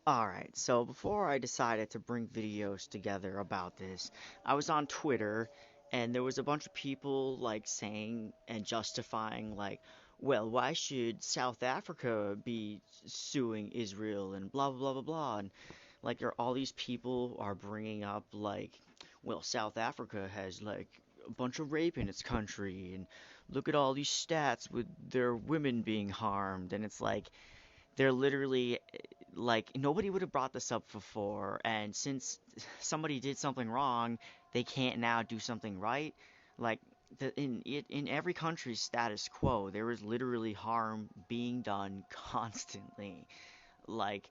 Alright, so before I decided to bring videos together about this, I was on Twitter and there was a bunch of people like saying and justifying like, well, why should South Africa be suing Israel and blah blah blah blah blah and like all these people are bringing up like, well, South Africa has like a bunch of rape in its country and look at all these stats with their women being harmed and it's like they're literally like nobody would have brought this up before, and since somebody did something wrong, they can't now do something right. Like in every country's status quo, there is literally harm being done constantly. Like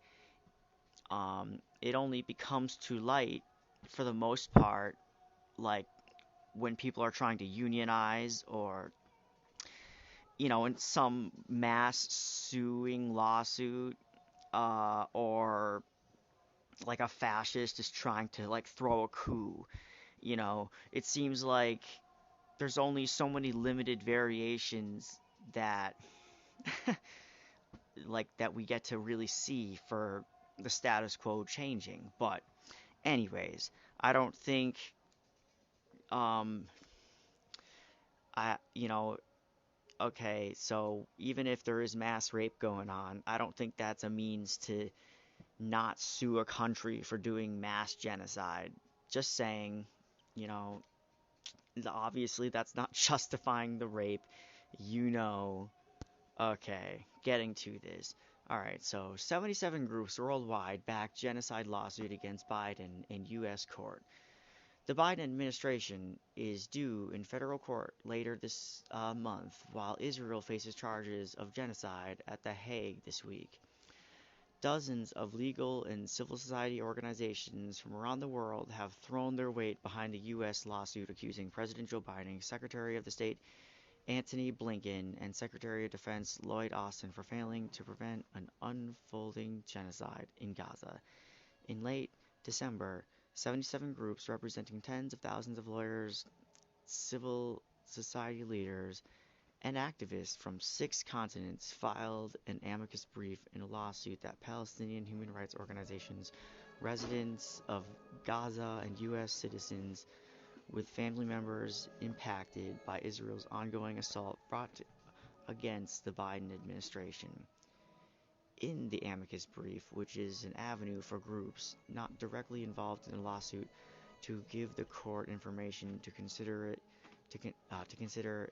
it only becomes to light for the most part, like when people are trying to unionize or in some mass suing lawsuit or like a fascist is trying to like throw a coup. It seems like there's only so many limited variations that like that we get to really see for the status quo changing. But anyways, I don't think um I okay, so even if there is mass rape going on, I don't think that's a means to not sue a country for doing mass genocide. Just saying, you know, obviously that's not justifying the rape. You know, okay, getting to this. Alright, so 77 groups worldwide backed genocide lawsuit against Biden in U.S. court. The Biden administration is due in federal court later this month, while Israel faces charges of genocide at The Hague this week. Dozens of legal and civil society organizations from around the world have thrown their weight behind the U.S. lawsuit accusing President Joe Biden, Secretary of the State Antony Blinken, and Secretary of Defense Lloyd Austin for failing to prevent an unfolding genocide in Gaza. In late December, 77 groups representing tens of thousands of lawyers, civil society leaders, and activists from 6 continents filed an amicus brief in a lawsuit that Palestinian human rights organizations, residents of Gaza, and U.S. citizens with family members impacted by Israel's ongoing assault brought against the Biden administration. In the amicus brief, which is an avenue for groups not directly involved in the lawsuit to give the court information to consider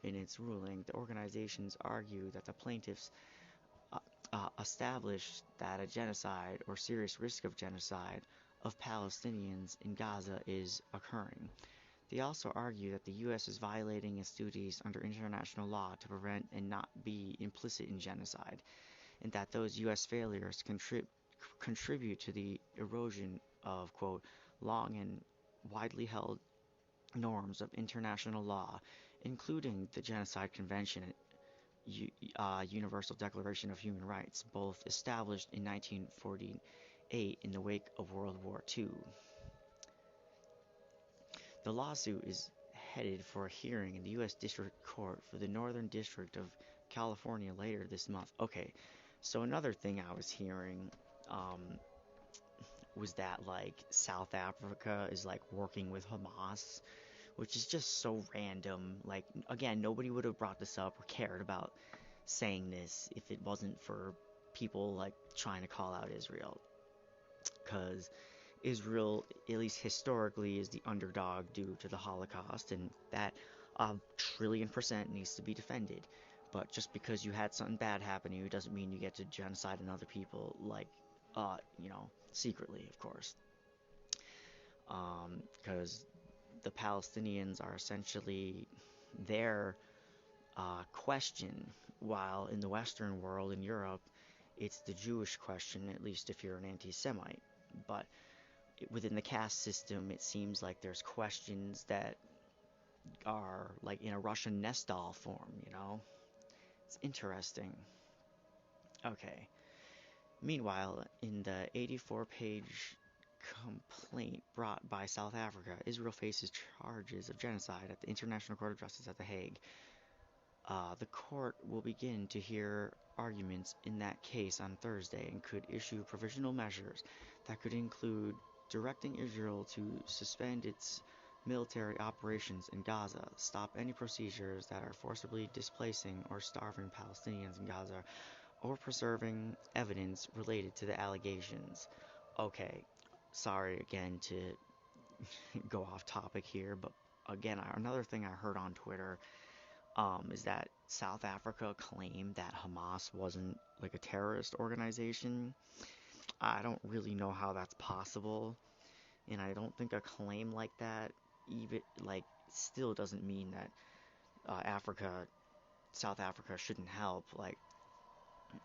in its ruling, the organizations argue that the plaintiffs established that a genocide or serious risk of genocide of Palestinians in Gaza is occurring. They also argue that the U.S. is violating its duties under international law to prevent and not be implicit in genocide, and that those U.S. failures contribute to the erosion of, quote, long and widely held norms of international law, including the Genocide Convention, Universal Declaration of Human Rights, both established in 1948 in the wake of World War II. The lawsuit is headed for a hearing in the U.S. District Court for the Northern District of California later this month. Okay, so another thing I was hearing um, was that like South Africa is like working with Hamas, which is just so random. Like, again, nobody would have brought this up or cared about saying this if it wasn't for people like trying to call out Israel. Because Israel, at least historically, is the underdog due to the Holocaust, and that trillion% needs to be defended. But just because you had something bad happen to you doesn't mean you get to genocide on other people, like, secretly, of course. Because the Palestinians are essentially their question, while in the Western world, in Europe, it's the Jewish question, at least if you're an anti Semite. But within the caste system, it seems like there's questions that are like in a Russian nest doll form. It's interesting. Okay. Meanwhile, in the 84-page complaint brought by South Africa, Israel faces charges of genocide at the International Court of Justice at The Hague. The court will begin to hear arguments in that case on Thursday and could issue provisional measures that could include directing Israel to suspend its military operations in Gaza, stop any procedures that are forcibly displacing or starving Palestinians in Gaza, or preserving evidence related to the allegations. Okay, sorry again to go off topic here, but again, another thing I heard on Twitter is that South Africa claimed that Hamas wasn't like a terrorist organization. I don't really know how that's possible, and I don't think a claim like that even like still doesn't mean that South Africa shouldn't help, like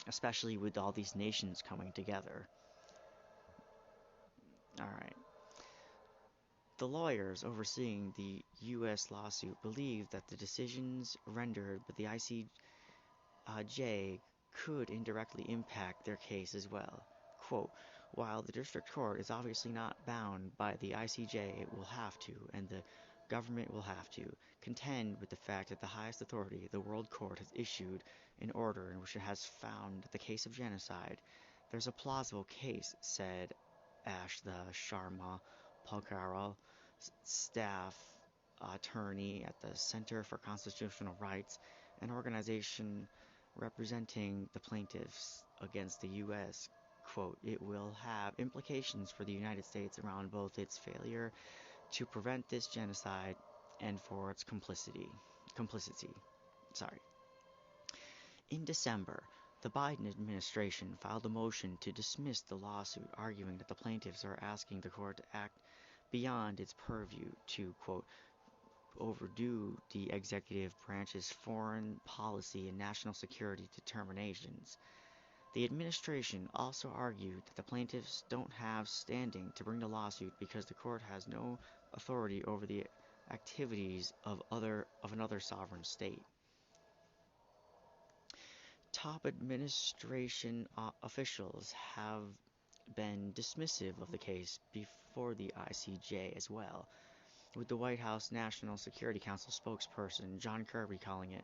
especially with all these nations coming together. All right. The lawyers overseeing the U.S. lawsuit believe that the decisions rendered by the ICJ could indirectly impact their case as well. Quote, while the district court is obviously not bound by the ICJ, it will have to, and the government will have to, contend with the fact that the highest authority, the World Court, has issued an order in which it has found the case of genocide. There's a plausible case, said Ashta Sharma Palkara, staff attorney at the Center for Constitutional Rights, an organization representing the plaintiffs against the U.S. Quote, it will have implications for the United States around both its failure to prevent this genocide and for its complicity. Sorry. In December, the Biden administration filed a motion to dismiss the lawsuit, arguing that the plaintiffs are asking the court to act beyond its purview to, quote, overdo the executive branch's foreign policy and national security determinations. The administration also argued that the plaintiffs don't have standing to bring the lawsuit because the court has no authority over the activities of another sovereign state. Top administration officials have been dismissive of the case before the ICJ as well, with the White House National Security Council spokesperson John Kirby calling it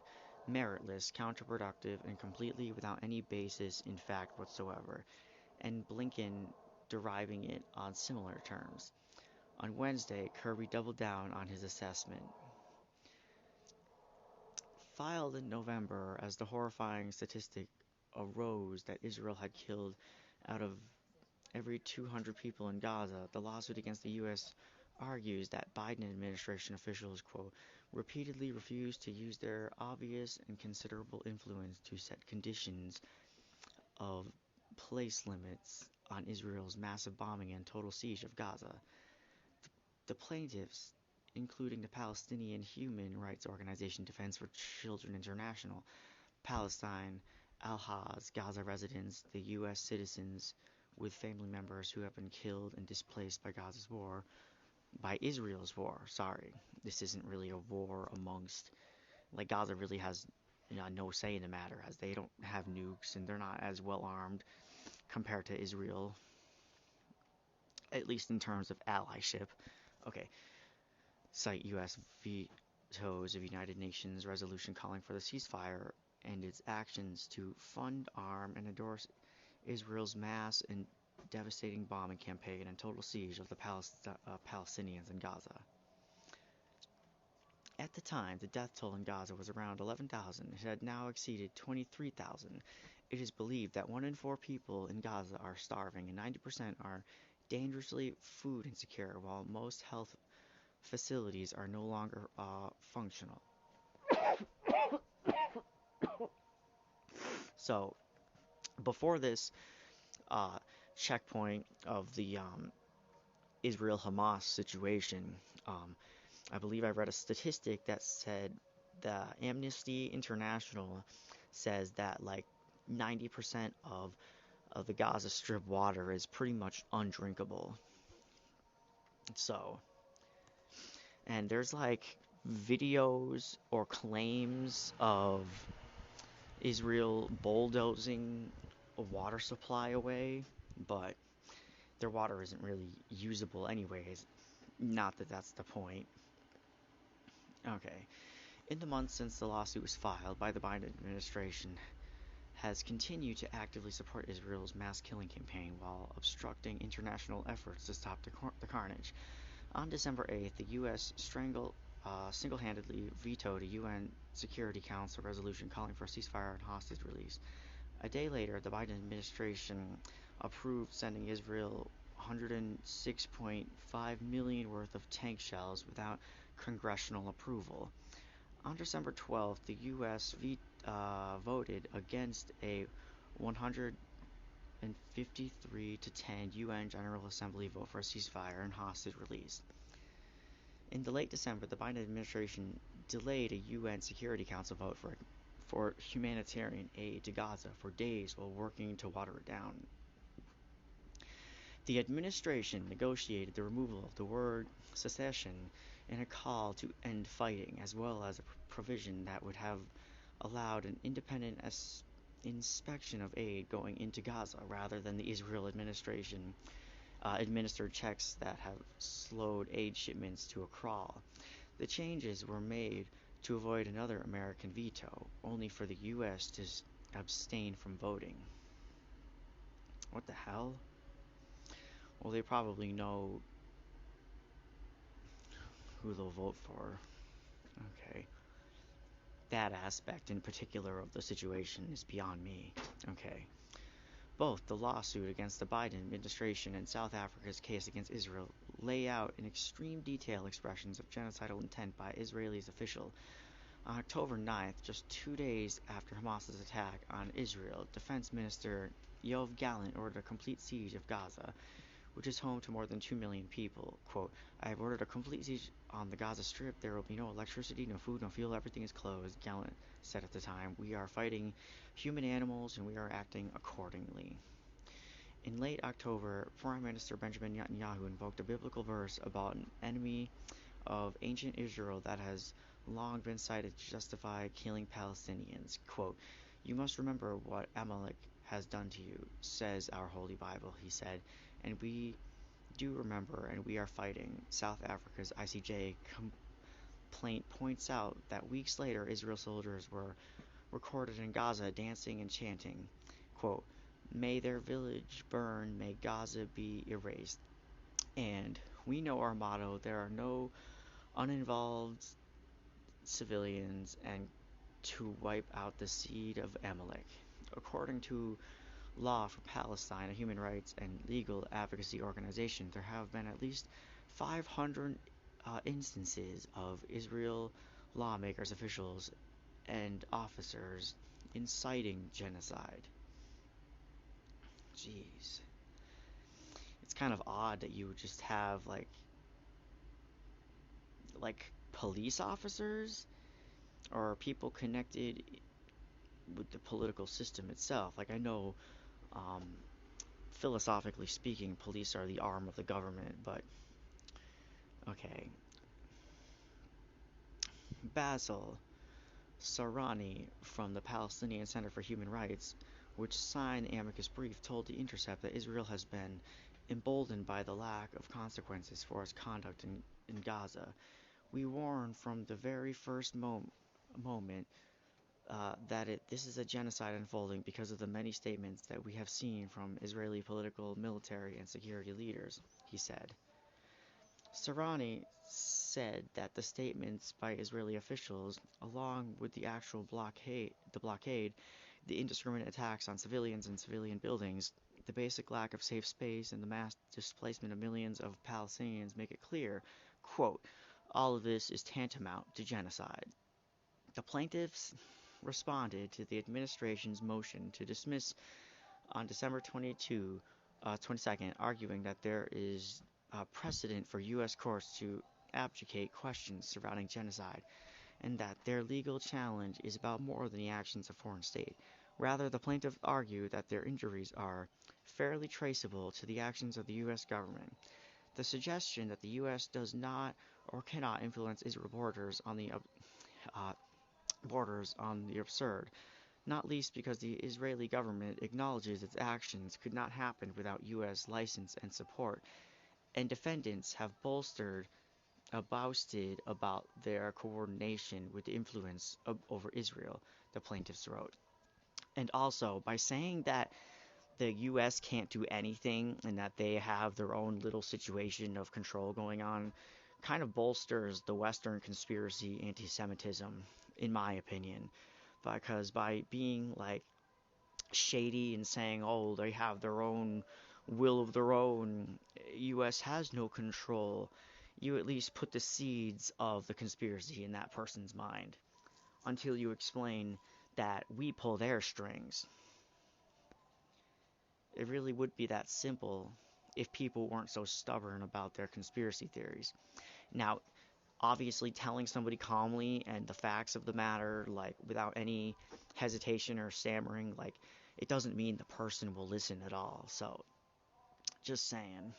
meritless, counterproductive, and completely without any basis in fact whatsoever, and Blinken deriving it on similar terms. On Wednesday, Kirby doubled down on his assessment. Filed in November as the horrifying statistic arose that Israel had killed out of every 200 people in Gaza, the lawsuit against the U.S. argues that Biden administration officials, quote, repeatedly refused to use their obvious and considerable influence to set conditions of place limits on Israel's massive bombing and total siege of Gaza. The plaintiffs, including the Palestinian human rights organization Defense for Children International, Palestine, Al-Haz, Gaza residents, the U.S. citizens with family members who have been killed and displaced by Israel's war. Sorry, this isn't really a war amongst, like Gaza really has no say in the matter as they don't have nukes and they're not as well armed compared to Israel, at least in terms of allyship. Okay, cite U.S. vetoes of United Nations resolution calling for the ceasefire and its actions to fund, arm, and endorse Israel's mass and devastating bombing campaign and total siege of the Palestinians in Gaza. At the time, the death toll in Gaza was around 11,000. It had now exceeded 23,000. It is believed that 1 in 4 people in Gaza are starving and 90% are dangerously food insecure, while most health facilities are no longer functional. So, before this checkpoint of the Israel-Hamas situation, I believe I read a statistic that said the Amnesty International says that like 90% of the Gaza Strip water is pretty much undrinkable. So, and there's like videos or claims of Israel bulldozing a water supply away, but their water isn't really usable anyways. Not that that's the point. Okay. In the months since the lawsuit was filed by the Biden administration, has continued to actively support Israel's mass killing campaign while obstructing international efforts to stop the carnage. On December 8th, the U.S. single-handedly vetoed a UN Security Council resolution calling for a ceasefire and hostage release. A day later, the Biden administration approved sending Israel 106.5 million worth of tank shells without congressional approval. On December 12th, the U.S. voted against a 153 to 10 UN General Assembly vote for a ceasefire and hostage release. In the late December, the Biden administration delayed a UN Security Council vote for humanitarian aid to Gaza for days while working to water it down. The administration negotiated the removal of the word secession and a call to end fighting, as well as a provision that would have allowed an independent inspection of aid going into Gaza rather than the Israel administration administered checks that have slowed aid shipments to a crawl. The changes were made to avoid another American veto, only for the U.S. to abstain from voting. What the hell? Well, they probably know who they'll vote for. Okay. That aspect in particular of the situation is beyond me. Okay. Both the lawsuit against the Biden administration and South Africa's case against Israel lay out in extreme detail expressions of genocidal intent by Israelis officials. On October 9th, just 2 days after Hamas's attack on Israel, Defense Minister Yoav Gallant ordered a complete siege of Gaza, which is home to more than 2 million people. Quote, I have ordered a complete siege on the Gaza Strip. There will be no electricity, no food, no fuel. Everything is closed, Gallant said at the time. We are fighting human animals and we are acting accordingly. In late October, Prime Minister Benjamin Netanyahu invoked a biblical verse about an enemy of ancient Israel that has long been cited to justify killing Palestinians. Quote, you must remember what Amalek has done to you, says our Holy Bible, he said, and we do remember and we are fighting. South Africa's ICJ complaint points out that weeks later, Israel soldiers were recorded in Gaza dancing and chanting, quote, may their village burn, may Gaza be erased. And we know our motto, there are no uninvolved civilians and to wipe out the seed of Amalek. According to Law for Palestine, a human rights and legal advocacy organization, there have been at least 500 instances of Israel lawmakers, officials, and officers inciting genocide. Jeez. It's kind of odd that you would just have like police officers or people connected with the political system itself. Like I know um, philosophically speaking, police are the arm of the government, but okay. Basil Sarani from the Palestinian Center for Human Rights, which signed the amicus brief, told The Intercept that Israel has been emboldened by the lack of consequences for its conduct in Gaza. We warn from the very first moment that this is a genocide unfolding because of the many statements that we have seen from Israeli political, military, and security leaders, he said. Sarani said that the statements by Israeli officials, along with the actual blockade, the indiscriminate attacks on civilians and civilian buildings, the basic lack of safe space, and the mass displacement of millions of Palestinians make it clear, quote, all of this is tantamount to genocide. The plaintiffs responded to the administration's motion to dismiss on December 22nd, arguing that there is precedent for U.S. courts to abjugate questions surrounding genocide, and that their legal challenge is about more than the actions of foreign state. Rather, the plaintiffs argue that their injuries are fairly traceable to the actions of the U.S. government. The suggestion that the U.S. does not or cannot influence Israel borders on the absurd, not least because the Israeli government acknowledges its actions could not happen without U.S. license and support, and defendants have boasted about their coordination with the influence over Israel, the plaintiffs wrote. And also, by saying that the US can't do anything and that they have their own little situation of control going on, kind of bolsters the Western conspiracy anti Semitism, in my opinion. Because by being like shady and saying, oh, they have their own will of their own, US has no control, you at least put the seeds of the conspiracy in that person's mind until you explain that we pull their strings. It really would be that simple if people weren't so stubborn about their conspiracy theories. Now, obviously, telling somebody calmly and the facts of the matter, like without any hesitation or stammering, like it doesn't mean the person will listen at all. So, just saying.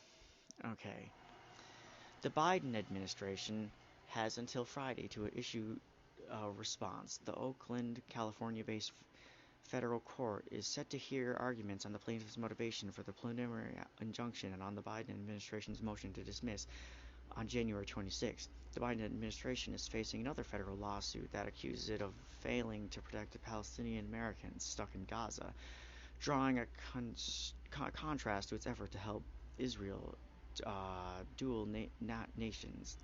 Okay. The Biden administration has until Friday to issue a response. The Oakland, California based federal court is set to hear arguments on the plaintiff's motivation for the preliminary injunction and on the Biden administration's motion to dismiss on January 26. The Biden administration is facing another federal lawsuit that accuses it of failing to protect the Palestinian Americans stuck in Gaza, drawing a contrast to its effort to help Israel dual nations.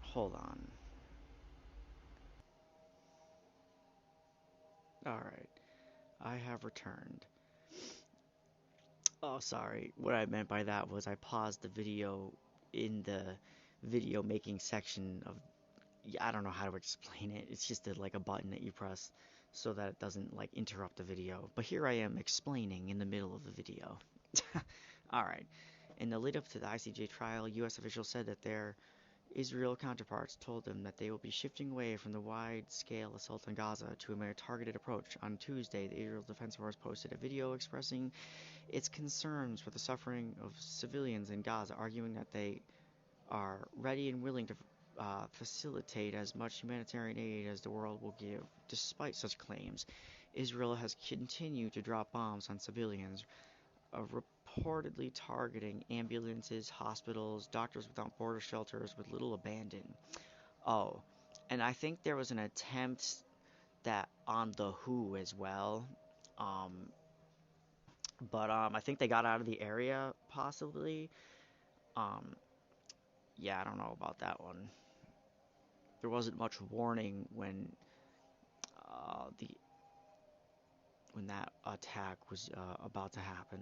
Hold on. Alright, I have returned. Oh, sorry. What I meant by that was I paused the video in the video making section of. Yeah, I don't know how to explain it. It's just like a button that you press so that it doesn't like interrupt the video. But here I am explaining in the middle of the video. All right. In the lead up to the ICJ trial, U.S. officials said that their Israel counterparts told them that they will be shifting away from the wide-scale assault on Gaza to a more targeted approach. On Tuesday, the Israel Defense Force posted a video expressing its concerns for the suffering of civilians in Gaza, arguing that they are ready and willing to facilitate as much humanitarian aid as the world will give. Despite such claims, Israel has continued to drop bombs on civilians, reportedly targeting ambulances, hospitals, Doctors Without Border shelters with little abandon. Oh, and I think there was an attempt that on the WHO as well. Um, but I think they got out of the area possibly. Um, yeah, I don't know about that one. There wasn't much warning the when that attack was about to happen.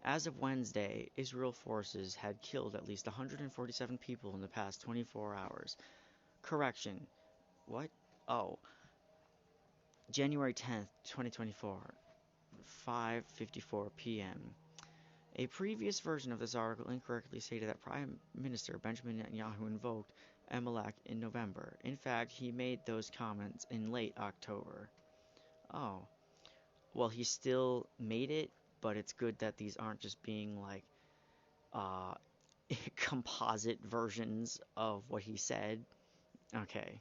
As of Wednesday, Israel forces had killed at least 147 people in the past 24 hours. Correction. What? Oh, January 10th, 2024, 5:54 p.m. A previous version of this article incorrectly stated that Prime Minister Benjamin Netanyahu invoked Amalek in November. In fact, he made those comments in late October. Oh, well, he still made it, but it's good that these aren't just being like uh, composite versions of what he said. Okay,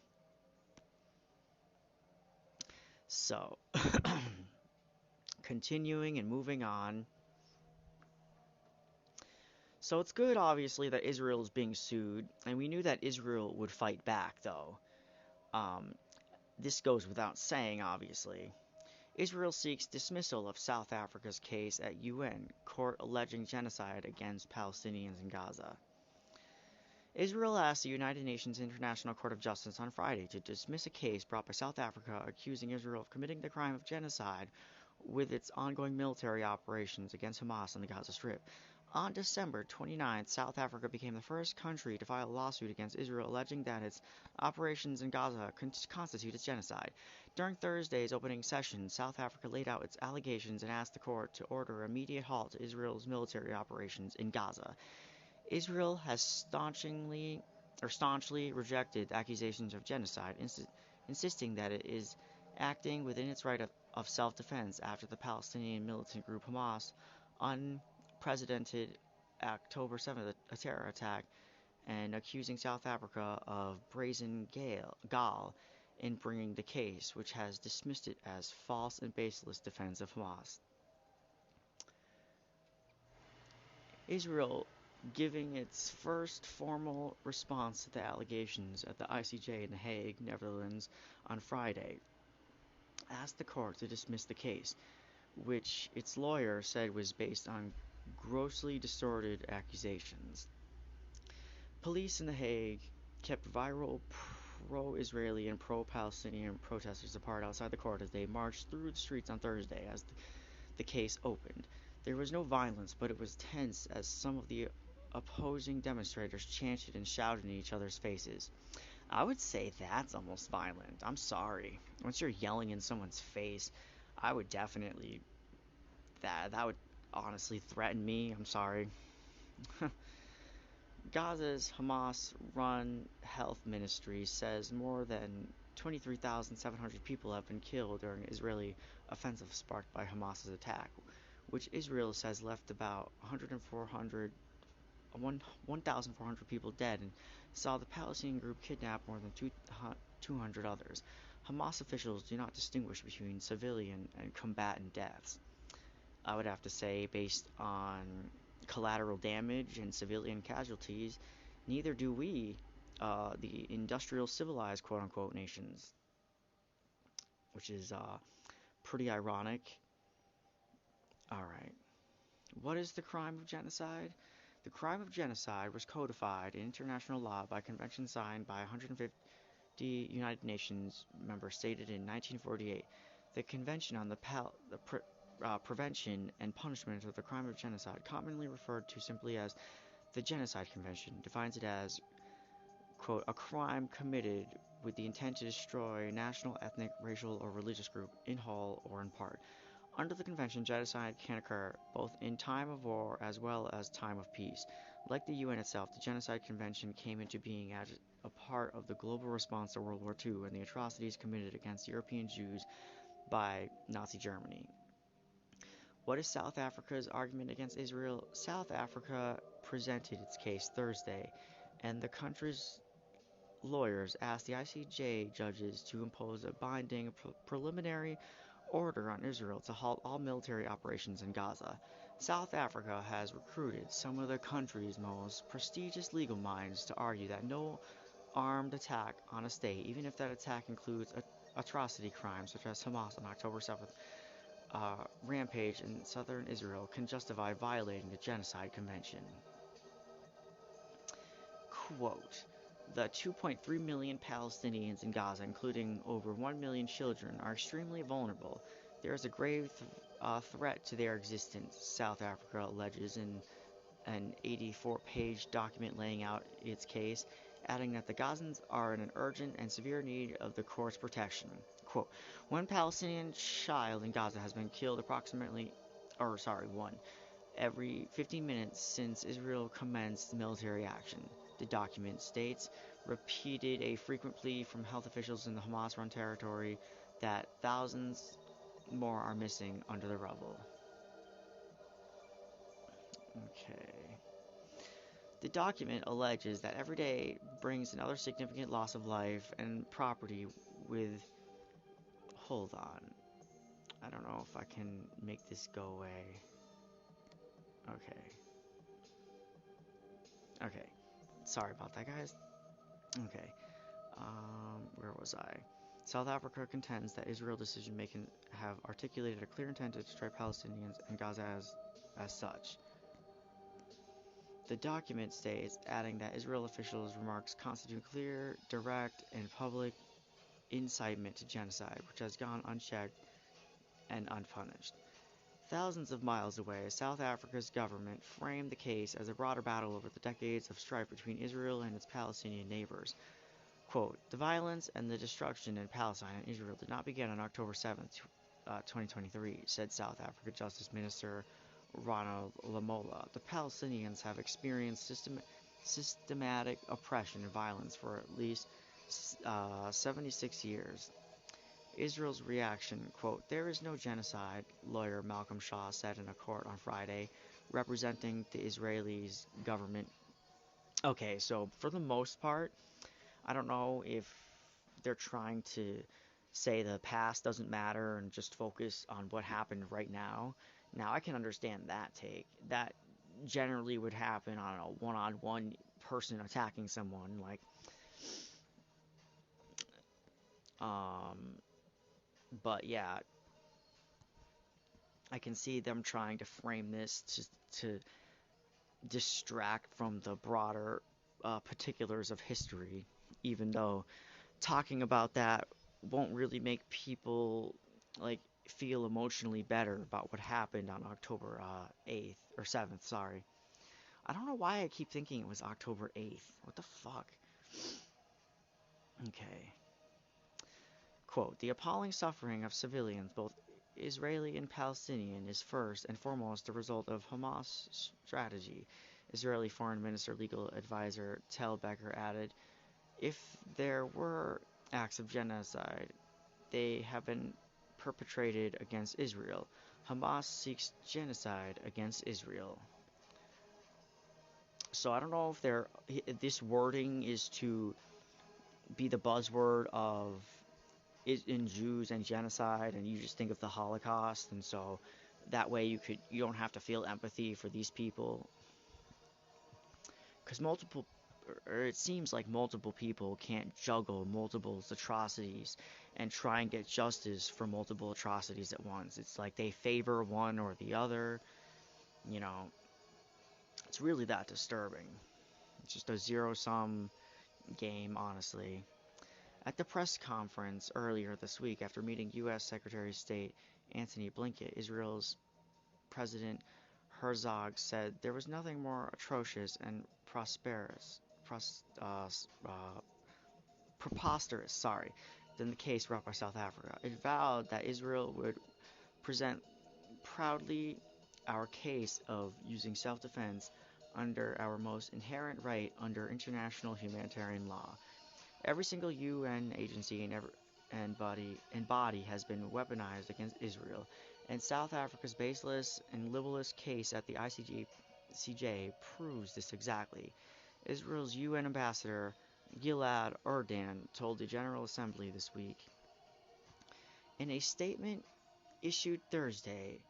so continuing and moving on. So it's good, obviously, that Israel is being sued, and we knew that Israel would fight back, though. Um, this goes without saying, obviously. Israel seeks dismissal of South Africa's case at UN court alleging genocide against Palestinians in Gaza. Israel asked the United Nations International Court of Justice on Friday to dismiss a case brought by South Africa accusing Israel of committing the crime of genocide with its ongoing military operations against Hamas on the Gaza Strip. On December 29th, South Africa became the first country to file a lawsuit against Israel alleging that its operations in Gaza constituted genocide. During Thursday's opening session, South Africa laid out its allegations and asked the court to order an immediate halt to Israel's military operations in Gaza. Israel has staunchly rejected accusations of genocide, insisting that it is acting within its right of self-defense after the Palestinian militant group Hamas unprecedented October 7th terror attack, and accusing South Africa of brazen gall in bringing the case, which has dismissed it as false and baseless defense of Hamas. Israel giving its first formal response to the allegations at the ICJ in The Hague, Netherlands, on Friday, asked the court to dismiss the case, which its lawyer said was based on grossly distorted accusations. Police in The Hague kept viral pro-Israeli and pro-Palestinian protesters apart outside the court as they marched through the streets on Thursday as the case opened. There was no violence, but it was tense as some of the opposing demonstrators chanted and shouted in each other's faces. I would say that's almost violent. I'm sorry. Once you're yelling in someone's face, I would definitely that would honestly threaten me. I'm sorry. Gaza's Hamas-run health ministry says more than 23,700 people have been killed during an Israeli offensive sparked by Hamas's attack, which Israel says left about 1,400 people dead and saw the Palestinian group kidnap more than 200 others. Hamas officials do not distinguish between civilian and combatant deaths. I would have to say, based on collateral damage and civilian casualties, neither do we, the industrial civilized quote unquote nations, which is pretty ironic. Alright. What is the crime of genocide? The crime of genocide was codified in international law by convention signed by 150 United Nations members stated in 1948. The Convention on the Prevention and Punishment of the Crime of Genocide, commonly referred to simply as the Genocide Convention, defines it as, quote, a crime committed with the intent to destroy a national, ethnic, racial, or religious group in whole or in part. Under the convention, genocide can occur both in time of war as well as time of peace. Like the UN itself, the Genocide Convention came into being as a part of the global response to World War II and the atrocities committed against European Jews by Nazi Germany. What is South Africa's argument against Israel? South Africa presented its case Thursday, and the country's lawyers asked the ICJ judges to impose a binding preliminary order on Israel to halt all military operations in Gaza. South Africa has recruited some of the country's most prestigious legal minds to argue that no armed attack on a state, even if that attack includes atrocity crimes such as Hamas on October 7th, rampage in southern Israel, can justify violating the Genocide Convention. Quote, the 2.3 million Palestinians in Gaza, including over 1 million children, are extremely vulnerable. There is a grave threat to their existence, South Africa alleges in an 84-page document laying out its case, adding that the Gazans are in an urgent and severe need of the court's protection. Quote, one Palestinian child in Gaza has been killed one, every 15 minutes since Israel commenced military action, the document states, repeated a frequent plea from health officials in the Hamas-run territory that thousands more are missing under the rubble. Okay. The document alleges that every day brings another significant loss of life and property with... Hold on. I don't know if I can make this go away. Okay. Okay. Sorry about that, guys. Okay. Where was I? South Africa contends that Israel decision-making have articulated a clear intent to destroy Palestinians and Gaza as such. The document states, adding that Israel officials' remarks constitute clear, direct, and public incitement to genocide, which has gone unchecked and unpunished. Thousands of miles away, South Africa's government framed the case as a broader battle over the decades of strife between Israel and its Palestinian neighbors. Quote, the violence and the destruction in Palestine and Israel did not begin on October 7th, 2023, said South Africa Justice Minister Ronald Lamola. The Palestinians have experienced systematic oppression and violence for at least 76 years. Israel's reaction, quote, there is no genocide, lawyer Malcolm Shaw said in a court on Friday, representing the Israelis government. Okay, so for the most part, I don't know if they're trying to say the past doesn't matter and just focus on what happened right now. Now, I can understand that take. That generally would happen on a one-on-one person attacking someone. Um, but yeah, I can see them trying to frame this to distract from the broader particulars of history, even though talking about that won't really make people like feel emotionally better about what happened on October 8th or 7th, sorry. I don't know why I keep thinking it was October 8th. What the fuck? Okay. Quote, the appalling suffering of civilians, both Israeli and Palestinian, is first and foremost the result of Hamas' strategy. Israeli Foreign Minister legal advisor Tel Becker added, if there were acts of genocide, they have been perpetrated against Israel. Hamas seeks genocide against Israel. So I don't know if this wording is to be the buzzword of in Jews and genocide, and you just think of the Holocaust, and so that way you don't have to feel empathy for these people, because it seems like multiple people can't juggle multiple atrocities and try and get justice for multiple atrocities at once. It's like they favor one or the other. You know, it's really that disturbing. It's just a zero sum game, honestly. At the press conference earlier this week, after meeting U.S. Secretary of State Antony Blinken, Israel's President Herzog said there was nothing more atrocious and preposterous, than the case brought by South Africa. It vowed that Israel would present proudly our case of using self-defense under our most inherent right under international humanitarian law. Every single UN agency and body has been weaponized against Israel, and South Africa's baseless and libelous case at the ICJ proves this exactly. Israel's UN ambassador Gilad Erdan told the General Assembly this week. In a statement issued Thursday,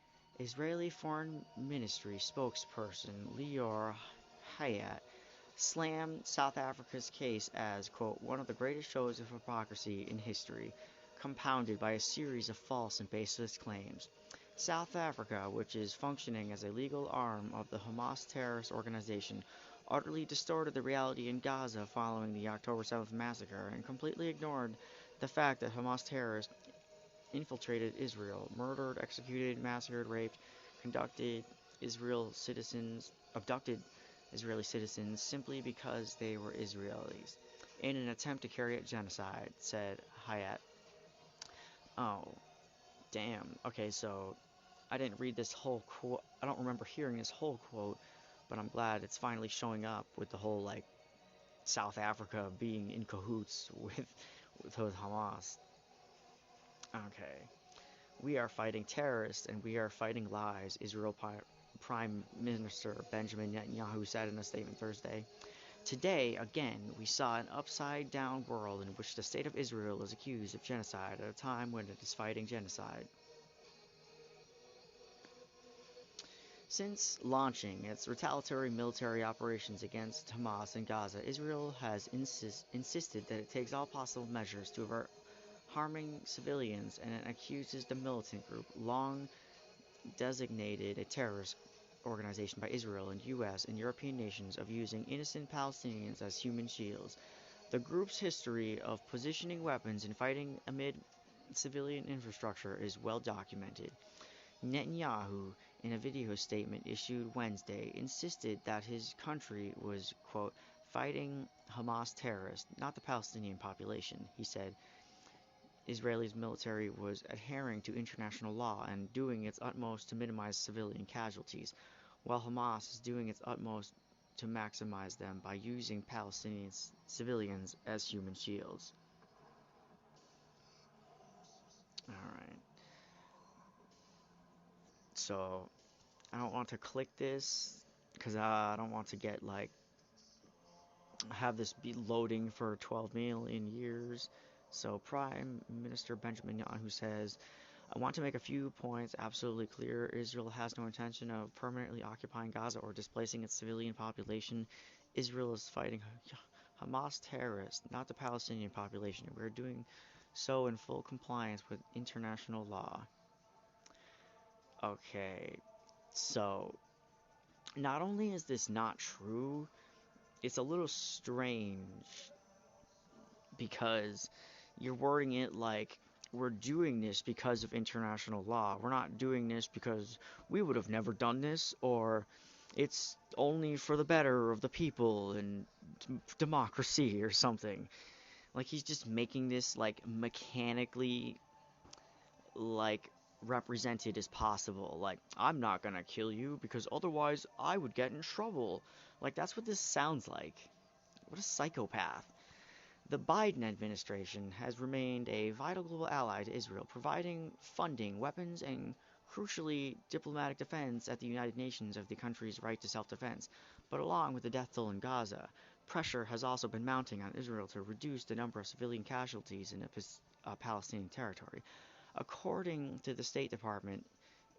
Israeli Foreign Ministry spokesperson Lior Hayat slammed South Africa's case as, quote, one of the greatest shows of hypocrisy in history, compounded by a series of false and baseless claims. South Africa, which is functioning as a legal arm of the Hamas terrorist organization, utterly distorted the reality in Gaza following the October 7th massacre and completely ignored the fact that Hamas terrorists infiltrated Israel, murdered, executed, massacred, raped, conducted Israel citizens, abducted Israeli citizens simply because they were Israelis, in an attempt to carry out genocide, said Hayat. Oh, damn. Okay, so I didn't read this whole quote. I don't remember hearing this whole quote, but I'm glad it's finally showing up with the whole, like, South Africa being in cahoots with Hamas. Okay. We are fighting terrorists and we are fighting lies, Israel Prime Minister Benjamin Netanyahu said in a statement Thursday. Today, again, we saw an upside-down world in which the state of Israel is accused of genocide at a time when it is fighting genocide. Since launching its retaliatory military operations against Hamas in Gaza, Israel has insisted that it takes all possible measures to avert harming civilians and it accuses the militant group, long designated a terrorist organization by Israel and US and European nations, of using innocent Palestinians as human shields. The group's history of positioning weapons and fighting amid civilian infrastructure is well documented. Netanyahu, in a video statement issued Wednesday, insisted that his country was, quote, fighting Hamas terrorists, not the Palestinian population. He said Israel's military was adhering to international law and doing its utmost to minimize civilian casualties, while Hamas is doing its utmost to maximize them by using Palestinian civilians as human shields. Alright, so I don't want to click this because I don't want to get like have this be loading for 12 million years. So Prime Minister Benjamin Netanyahu says, I want to make a few points absolutely clear. Israel has no intention of permanently occupying Gaza or displacing its civilian population. Israel is fighting Hamas terrorists, not the Palestinian population. We are doing so in full compliance with international law. Okay, so not only is this not true, it's a little strange because you're wording it like we're doing this because of international law. We're not doing this because we would have never done this, or it's only for the better of the people and democracy or something. Like he's just making this like mechanically like represented as possible. Like I'm not gonna kill you because otherwise I would get in trouble. Like that's what this sounds like. What a psychopath. The Biden administration has remained a vital global ally to Israel, providing funding, weapons, and crucially diplomatic defense at the United Nations of the country's right to self-defense. But along with the death toll in Gaza, pressure has also been mounting on Israel to reduce the number of civilian casualties in Palestinian territory. According to the State Department,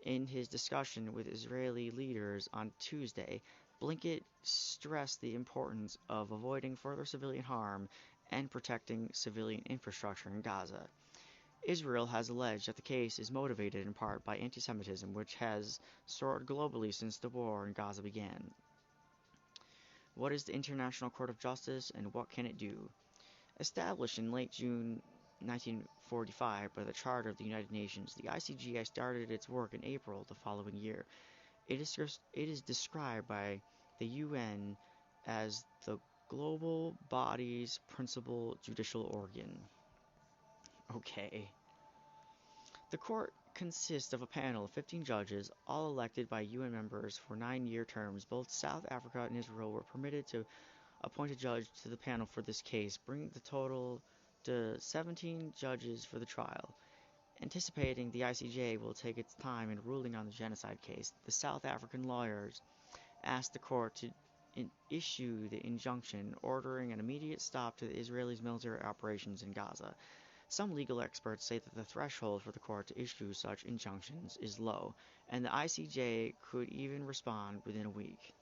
in his discussion with Israeli leaders on Tuesday, Blinken stressed the importance of avoiding further civilian harm and protecting civilian infrastructure in Gaza. Israel has alleged that the case is motivated in part by anti-Semitism, which has soared globally since the war in Gaza began. What is the International Court of Justice and what can it do? Established in late June 1945 by the Charter of the United Nations, the ICJ started its work in April the following year. It is described by the UN as the global body's principal judicial organ. Okay. The court consists of a panel of 15 judges, all elected by UN members for 9-year terms. Both South Africa and Israel were permitted to appoint a judge to the panel for this case, bringing the total to 17 judges for the trial. Anticipating the ICJ will take its time in ruling on the genocide case, the South African lawyers asked the court to issue the injunction ordering an immediate stop to the Israelis' military operations in Gaza. Some legal experts say that the threshold for the court to issue such injunctions is low, and the ICJ could even respond within a week.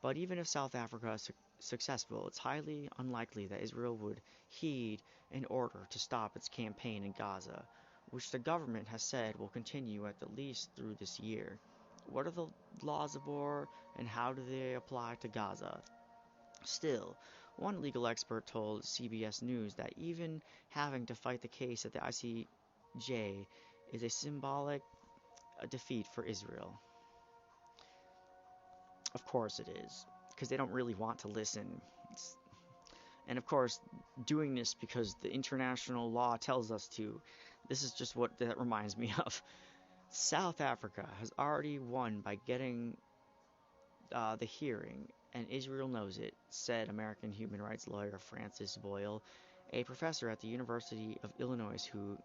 But even if South Africa is successful, it's highly unlikely that Israel would heed an order to stop its campaign in Gaza, which the government has said will continue at least through this year. What are the laws of war and how do they apply to Gaza? Still, one legal expert told CBS News that even having to fight the case at the ICJ is a symbolic defeat for Israel. Of course it is, because they don't really want to listen. And of course, doing this because the international law tells us to. This is just what that reminds me of. South Africa has already won by getting the hearing, and Israel knows it, said American human rights lawyer Francis Boyle, a professor at the University of Illinois who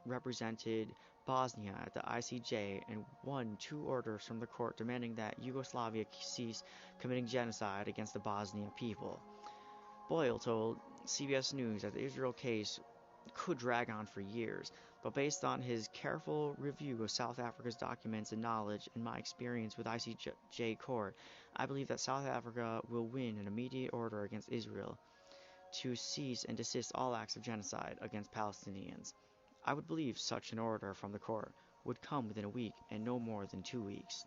represented Bosnia at the ICJ and won 2 orders from the court demanding that Yugoslavia cease committing genocide against the Bosnian people. Boyle told CBS News that the Israel case could drag on for years, but based on his careful review of South Africa's documents and knowledge and my experience with ICJ court, I believe that South Africa will win an immediate order against Israel to cease and desist all acts of genocide against Palestinians. I would believe such an order from the court would come within a week and no more than 2 weeks.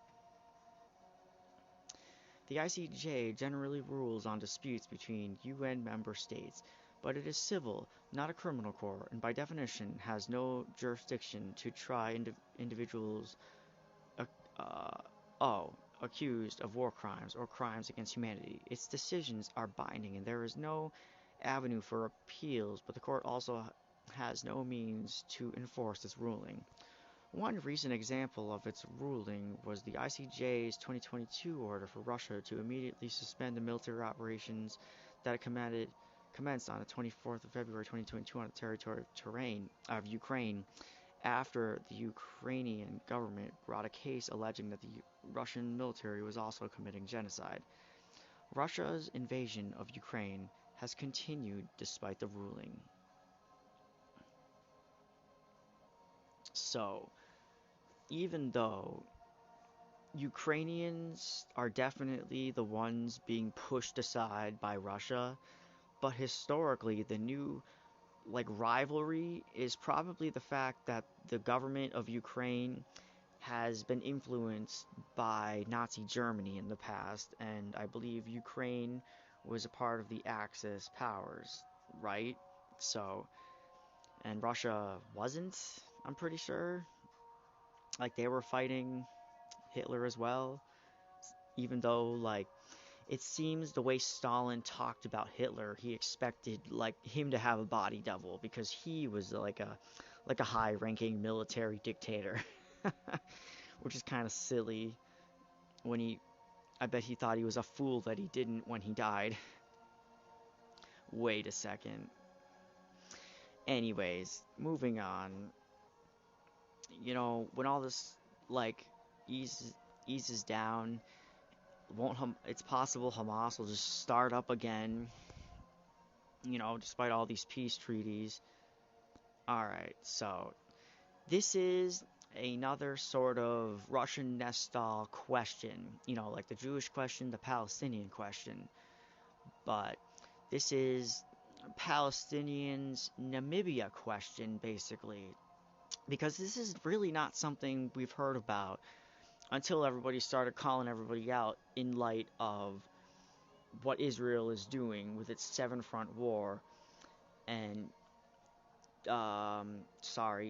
The ICJ generally rules on disputes between UN member states, but it is civil, not a criminal court, and by definition has no jurisdiction to try individuals accused of war crimes or crimes against humanity. Its decisions are binding and there is no avenue for appeals, but the court also has no means to enforce its ruling. One recent example of its ruling was the ICJ's 2022 order for Russia to immediately suspend the military operations that it commenced on the 24th of February 2022 on the territory of Ukraine after the Ukrainian government brought a case alleging that the Russian military was also committing genocide. Russia's invasion of Ukraine has continued despite the ruling. So, even though Ukrainians are definitely the ones being pushed aside by Russia, but historically, the new rivalry is probably the fact that the government of Ukraine has been influenced by Nazi Germany in the past, and I believe Ukraine was a part of the Axis powers, right? So, and Russia wasn't, I'm pretty sure. Like, they were fighting Hitler as well, even though, it seems the way Stalin talked about Hitler, he expected, him to have a body double because he was, like a high-ranking military dictator, which is kind of silly when I bet he thought he was a fool that he didn't when he died. Wait a second. Anyways, moving on. When all this like eases eases down, won't it's possible Hamas will just start up again. Despite all these peace treaties. All right, so this is another sort of Russian nest style question. Like the Jewish question, the Palestinian question, but this is Palestinians' Namibia question, basically. Because this is really not something we've heard about until everybody started calling everybody out in light of what Israel is doing with its seven front war. And,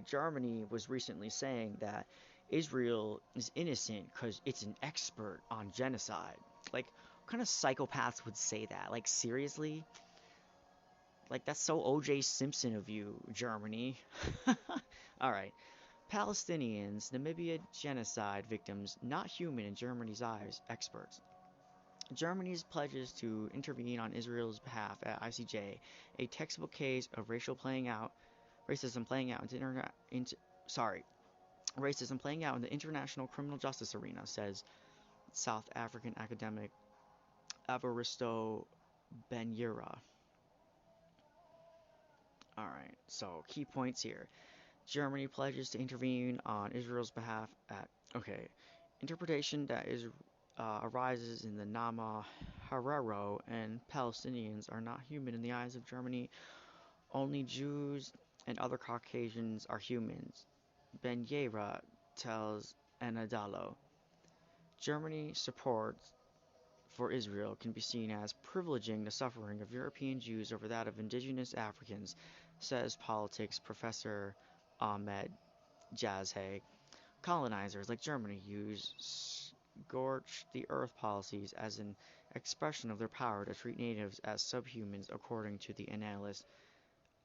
Germany was recently saying that Israel is innocent because it's an expert on genocide. Like, what kind of psychopaths would say that? Like, seriously? Like, that's so O.J. Simpson of you, Germany. Alright. Palestinians, Namibia genocide victims, not human in Germany's eyes, experts. Germany's pledges to intervene on Israel's behalf at ICJ, a textbook case of racism playing out racism playing out in the international criminal justice arena, says South African academic Evaristo Benyura. Alright, so key points here. Germany pledges to intervene on Israel's behalf at. Okay. Interpretation that arises in the Nama Hararo and Palestinians are not human in the eyes of Germany. Only Jews and other Caucasians are humans. Ben Yera tells Anadalo. Germany's support for Israel can be seen as privileging the suffering of European Jews over that of indigenous Africans, says politics professor Ahmed Jazhay. Colonizers like Germany use scorch the earth policies as an expression of their power to treat natives as subhumans, according to the analyst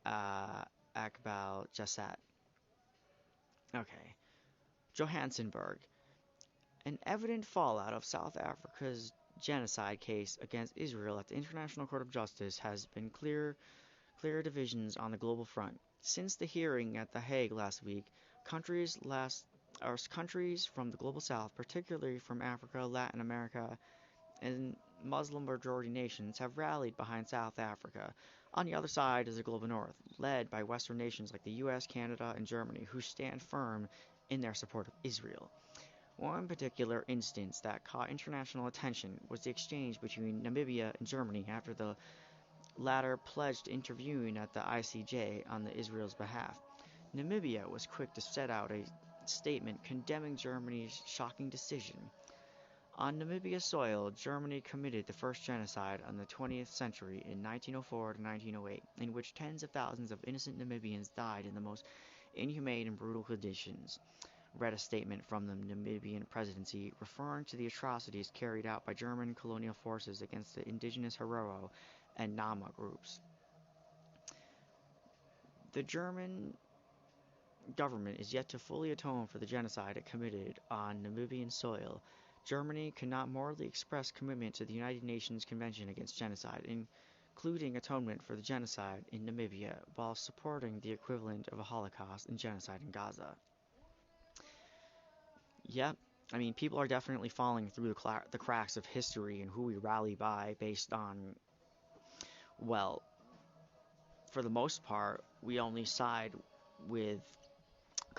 Akbal Jassat. Okay. Johannesburg. An evident fallout of South Africa's genocide case against Israel at the International Court of Justice has been clear divisions on the global front. Since the hearing at The Hague last week, countries from the global south, particularly from Africa, Latin America, and Muslim majority nations, have rallied behind South Africa. On the other side is the global north, led by Western nations like the US, Canada, and Germany, who stand firm in their support of Israel. One particular instance that caught international attention was the exchange between Namibia and Germany after the latter pledged to intervene at the ICJ on Israel's behalf. Namibia was quick to set out a statement condemning Germany's shocking decision. On Namibia soil, Germany committed the first genocide in the 20th century in 1904 to 1908, in which tens of thousands of innocent Namibians died in the most inhumane and brutal conditions, read a statement from the Namibian presidency referring to the atrocities carried out by German colonial forces against the indigenous Herero and Nama groups. The German government is yet to fully atone for the genocide it committed on Namibian soil. Germany cannot morally express commitment to the United Nations Convention Against Genocide, including atonement for the genocide in Namibia, while supporting the equivalent of a Holocaust and genocide in Gaza. Yep, people are definitely falling through the cracks of history and who we rally by based on, for the most part, we only side with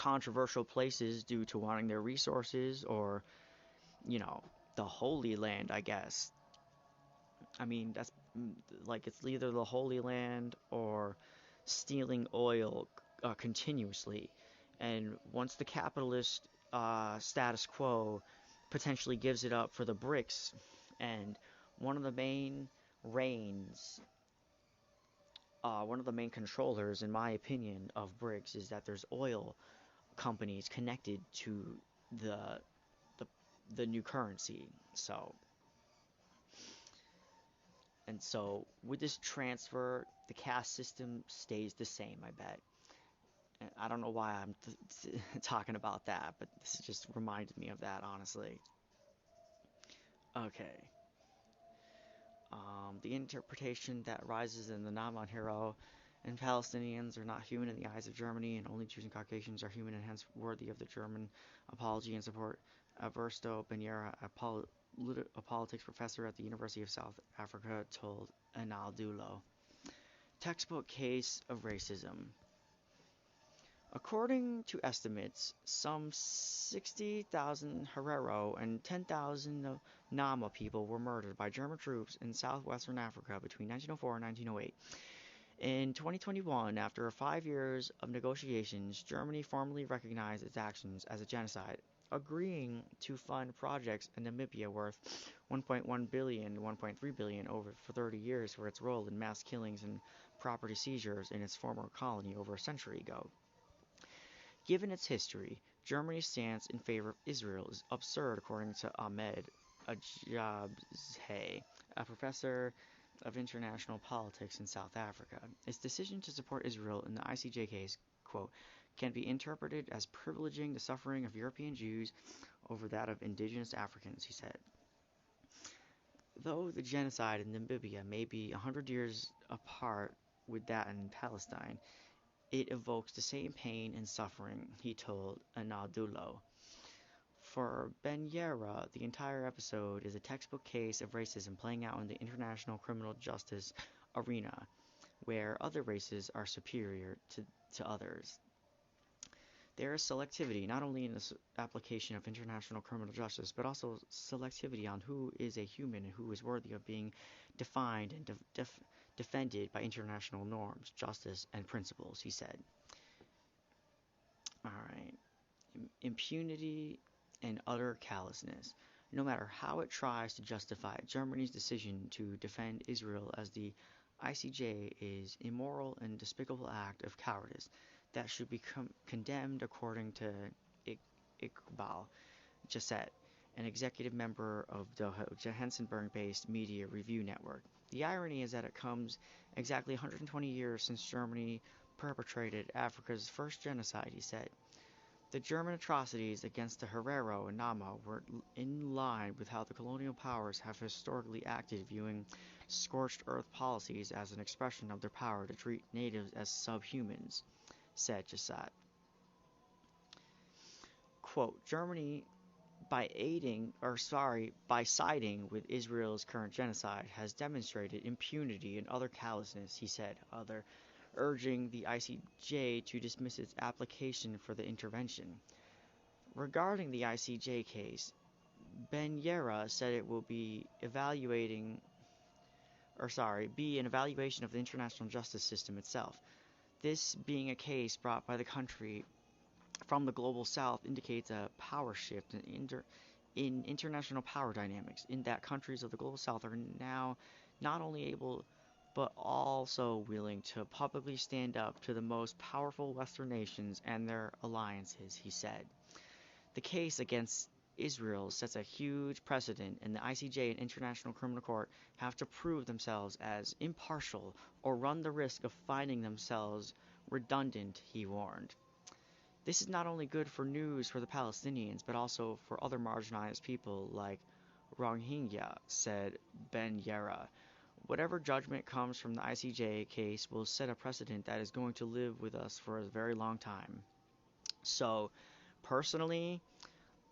controversial places due to wanting their resources or, you know, the Holy Land, I guess. I mean, that's like it's either the Holy Land or stealing oil continuously. And once the capitalist status quo potentially gives it up for the BRICS, and one of the main reigns, one of the main controllers, in my opinion, of BRICS is that there's oil companies connected to the the, the new currency. So with this transfer, the caste system stays the same, I bet. And I don't know why I'm talking about that, but this just reminded me of that, honestly. Okay. The interpretation that rises in the Naman hero and Palestinians are not human in the eyes of Germany, and only Jews and Caucasians are human and hence worthy of the German apology and support. Aversto Benyera, a politics professor at the University of South Africa, told Anadolu. Textbook case of racism. According to estimates, some 60,000 Herero and 10,000 Nama people were murdered by German troops in southwestern Africa between 1904 and 1908. In 2021, after 5 years of negotiations, Germany formally recognized its actions as a genocide, agreeing to fund projects in Namibia worth 1.1 billion to 1.3 billion over for 30 years for its role in mass killings and property seizures in its former colony over a century ago. Given its history, Germany's stance in favor of Israel is absurd, according to Ahmed Ajabzeh, a professor of international politics in South Africa. Its decision to support Israel in the ICJ case, quote, can be interpreted as privileging the suffering of European Jews over that of indigenous Africans, he said. Though the genocide in Namibia may be 100 years apart with that in Palestine, it evokes the same pain and suffering, he told Anadolu. For Benyera, the entire episode is a textbook case of racism playing out in the international criminal justice arena, where other races are superior to others. There is selectivity not only in the application of international criminal justice, but also selectivity on who is a human and who is worthy of being defined and defended by international norms, justice, and principles, he said. Alright. Impunity and utter callousness. No matter how it tries to justify Germany's decision to defend Israel as the ICJ is immoral and despicable act of cowardice that should be condemned according to Iqbal Jasset, an executive member of the Johannesburg-based media review network. The irony is that it comes exactly 120 years since Germany perpetrated Africa's first genocide, he said. The German atrocities against the Herero and Nama were in line with how the colonial powers have historically acted, viewing scorched earth policies as an expression of their power to treat natives as subhumans, said Jasset. Quote, Germany, by siding with Israel's current genocide, has demonstrated impunity and utter callousness, he said, urging the ICJ to dismiss its application for the intervention. Regarding the ICJ case, Benyera said it will be an evaluation of the international justice system itself. This being a case brought by the country from the global south indicates a power shift in international power dynamics, in that countries of the global south are now not only able but also willing to publicly stand up to the most powerful Western nations and their alliances, he said. The case against Israel sets a huge precedent, and the ICJ and International Criminal Court have to prove themselves as impartial or run the risk of finding themselves redundant, he warned. This is not only good for news for the Palestinians, but also for other marginalized people like Rohingya, said Benyera. Whatever judgment comes from the ICJ case will set a precedent that is going to live with us for a very long time. So, personally,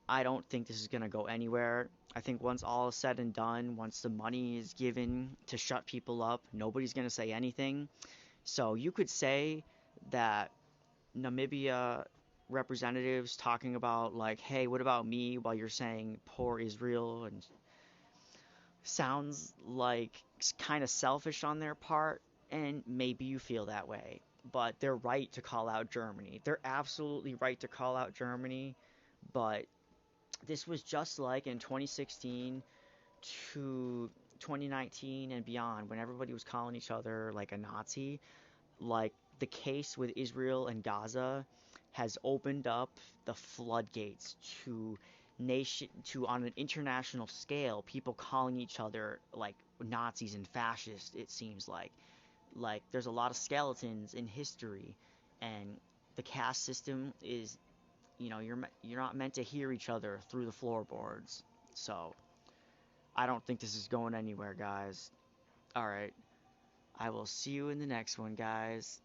I don't think this is going to go anywhere. I think once all is said and done, once the money is given to shut people up, nobody's going to say anything. So you could say that Namibia representatives talking about like, hey, what about me? While you're saying poor Israel, and sounds like kind of selfish on their part, and maybe you feel that way. But they're right to call out Germany. They're absolutely right to call out Germany. But this was just like in 2016 to 2019 and beyond, when everybody was calling each other like a Nazi. Like, the case with Israel and Gaza has opened up the floodgates to on an international scale, people calling each other like Nazis and fascists. It seems like there's a lot of skeletons in history, and the caste system is, you're not meant to hear each other through the floorboards. So I don't think this is going anywhere, guys. All right, I will see you in the next one, guys.